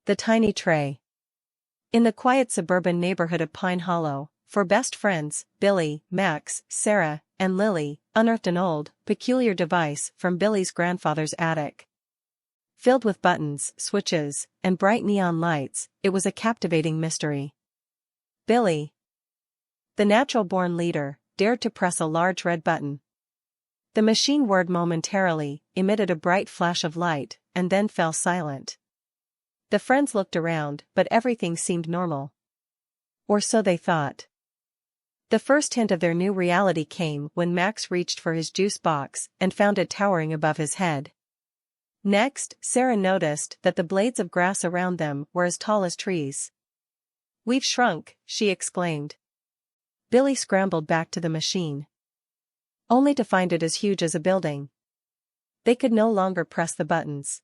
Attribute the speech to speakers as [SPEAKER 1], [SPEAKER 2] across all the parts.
[SPEAKER 1] The Tiny Trai. In the quiet suburban neighborhood of Pine Hollow, four best friends, Billy, Max, Sarah, and Lily, unearthed an old, peculiar device from Billy's grandfather's attic. Filled with buttons, switches, and bright neon lights, it was a captivating mystery. Billy, the natural-born leader, dared to press a large red button. The machine whirred momentarily, emitted a bright flash of light, and then fell silent. The friends looked around, but everything seemed normal. Or so they thought. The first hint of their new reality came when Max reached for his juice box and found it towering above his head. Next, Sarah noticed that the blades of grass around them were as tall as trees. "We've shrunk," she exclaimed. Billy scrambled back to the machine, only to find it as huge as a building. They could no longer press the buttons.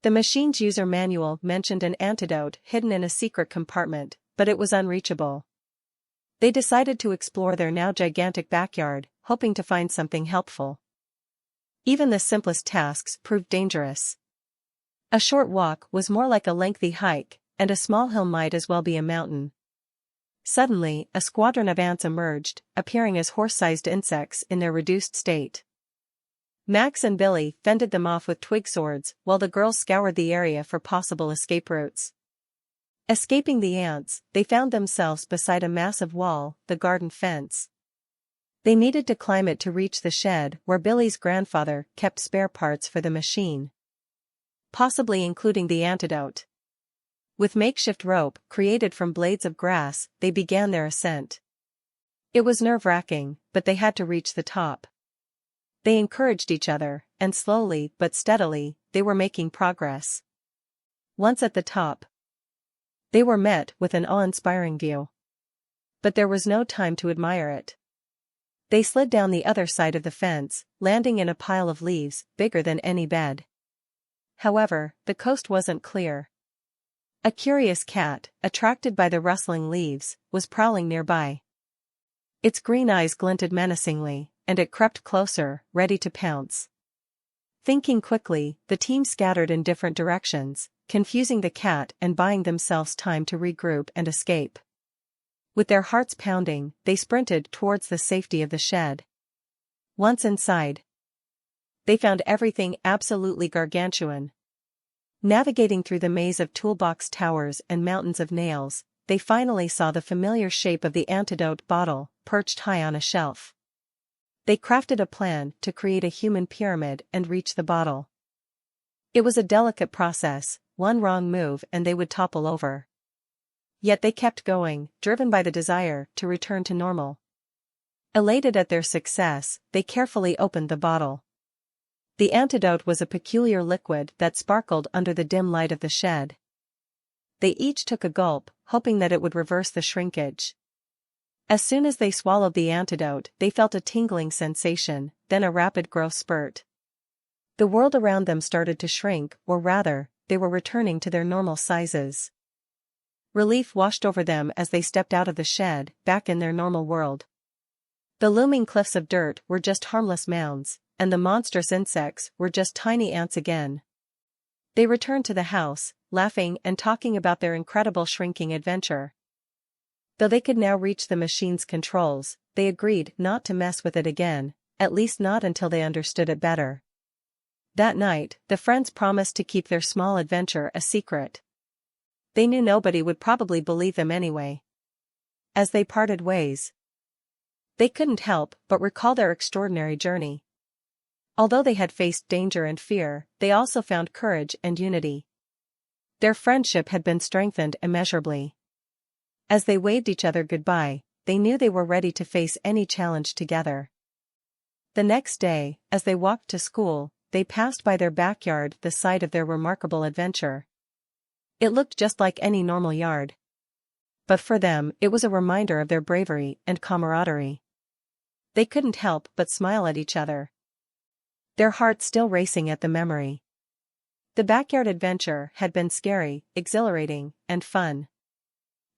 [SPEAKER 1] The machine's user manual mentioned an antidote hidden in a secret compartment, but it was unreachable. They decided to explore their now gigantic backyard, hoping to find something helpful. Even the simplest tasks proved dangerous. A short walk was more like a lengthy hike, and a small hill might as well be a mountain. Suddenly, a squadron of ants emerged, appearing as horse-sized insects in their reduced state. Max and Billy fended them off with twig swords, while the girls scoured the area for possible escape routes. Escaping the ants, they found themselves beside a massive wall, the garden fence. They needed to climb it to reach the shed where Billy's grandfather kept spare parts for the machine, possibly including the antidote. With makeshift rope created from blades of grass, they began their ascent. It was nerve-wracking, but they had to reach the top. They encouraged each other, and slowly but steadily, they were making progress. Once at the top, they were met with an awe-inspiring view. But there was no time to admire it. They slid down the other side of the fence, landing in a pile of leaves bigger than any bed. However, the coast wasn't clear. A curious cat, attracted by the rustling leaves, was prowling nearby. Its green eyes glinted menacingly, and it crept closer, ready to pounce. Thinking quickly, the team scattered in different directions, confusing the cat and buying themselves time to regroup and escape. With their hearts pounding, they sprinted towards the safety of the shed. Once inside, they found everything absolutely gargantuan. Navigating through the maze of toolbox towers and mountains of nails, they finally saw the familiar shape of the antidote bottle, perched high on a shelf. They crafted a plan to create a human pyramid and reach the bottle. It was a delicate process, one wrong move and they would topple over. Yet they kept going, driven by the desire to return to normal. Elated at their success, they carefully opened the bottle. The antidote was a peculiar liquid that sparkled under the dim light of the shed. They each took a gulp, hoping that it would reverse the shrinkage. As soon as they swallowed the antidote, they felt a tingling sensation, then a rapid growth spurt. The world around them started to shrink, or rather, they were returning to their normal sizes. Relief washed over them as they stepped out of the shed, back in their normal world. The looming cliffs of dirt were just harmless mounds, and the monstrous insects were just tiny ants again. They returned to the house, laughing and talking about their incredible shrinking adventure. Though they could now reach the machine's controls, they agreed not to mess with it again, at least not until they understood it better. That night, the friends promised to keep their small adventure a secret. They knew nobody would probably believe them anyway. As they parted ways, they couldn't help but recall their extraordinary journey. Although they had faced danger and fear, they also found courage and unity. Their friendship had been strengthened immeasurably. As they waved each other goodbye, they knew they were ready to face any challenge together. The next day, as they walked to school, they passed by their backyard, the site of their remarkable adventure. It looked just like any normal yard. But for them, it was a reminder of their bravery and camaraderie. They couldn't help but smile at each other, their hearts still racing at the memory. The backyard adventure had been scary, exhilarating, and fun.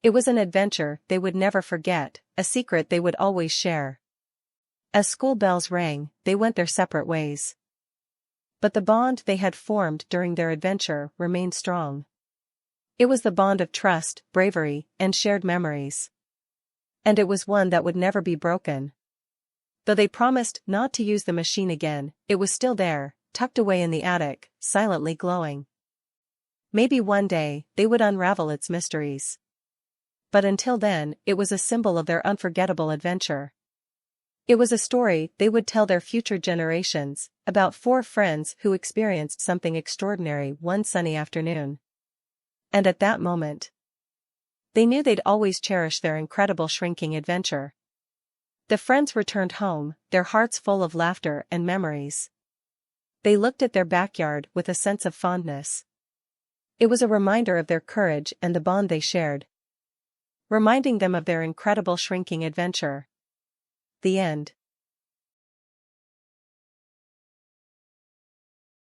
[SPEAKER 1] It was an adventure they would never forget, a secret they would always share. As school bells rang, they went their separate ways. But the bond they had formed during their adventure remained strong. It was the bond of trust, bravery, and shared memories. And it was one that would never be broken. Though they promised not to use the machine again, it was still there, tucked away in the attic, silently glowing. Maybe one day, they would unravel its mysteries. But until then, it was a symbol of their unforgettable adventure. It was a story they would tell their future generations, about four friends who experienced something extraordinary one sunny afternoon. And at that moment, they knew they'd always cherish their incredible shrinking adventure. The friends returned home, their hearts full of laughter and memories. They looked at their backyard with a sense of fondness. It was a reminder of their courage and the bond they shared, reminding them of their incredible shrinking adventure. The end.